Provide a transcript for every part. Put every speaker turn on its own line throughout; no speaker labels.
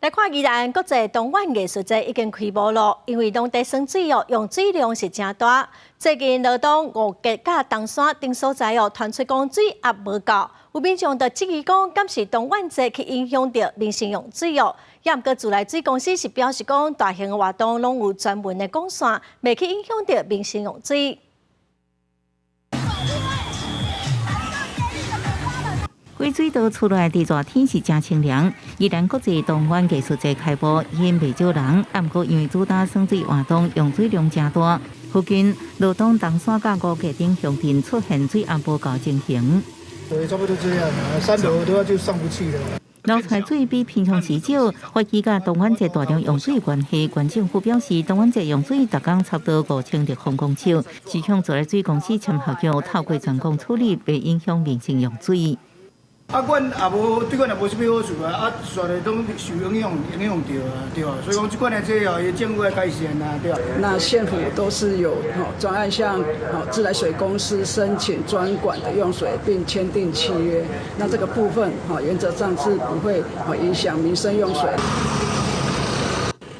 来看宜兰国际东莞艺术节已经开幕了，因为当地生水用水量是真大。最近劳动五节甲东山等所在传出讲水压无够，有民众就质疑讲，敢是东莞节去影响到民生用水哦？也毋过自来水公司是表示讲，大型活动拢有专门的管线，未去影响到民生用水。
海水道出来的热天是真清凉。宜兰国际东莞艺术节开幕，因未少人，不过因为主打省水活动用水量真大，附近罗东东山甲五界顶乡镇出现水压无够情形。
对，差不多这样，3楼的话就上不去了。
流出水比平常时少，怀疑甲东莞节大量用水关系。县政府表示，东莞节用水逐工差不多5000立方公尺，是向自来水公司签合约，透过全工处理，袂影响民生用水。
阮也无对阮也无啥物好处啊，煞来拢受影响到啊，对啊，所以讲这款的这哦，政府要改善啊，对啊。
那县府都是有专案向自来水公司申请专管的用水，并签订契约。那这个部分原则上是不会影响民生用水。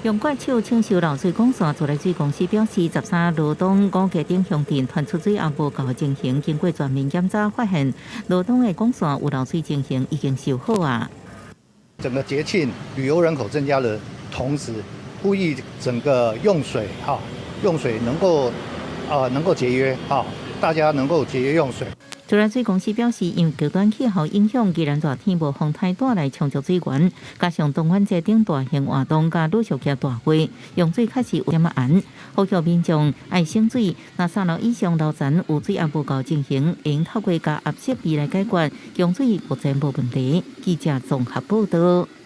用怪手清修漏水管线，自来水公司表示，13罗东五界顶乡镇传出水压无够的情形，经过全面检查，发现罗东的管线有漏水情形已经修好啊。
整个节庆旅游人口增加的同时，呼吁整个用水用水能够节约大家能够节约用水。
自来水公司表示，因为极端气候影响，宜兰热天无风太大来充足水源，加上东莞节顶大型活动甲旅宿业大会，用水确实有点严。呼吁民众爱省水，若3楼以上楼层有水压无够情形，应透过加压设备来解决，用水目前无问题。记者综合报道。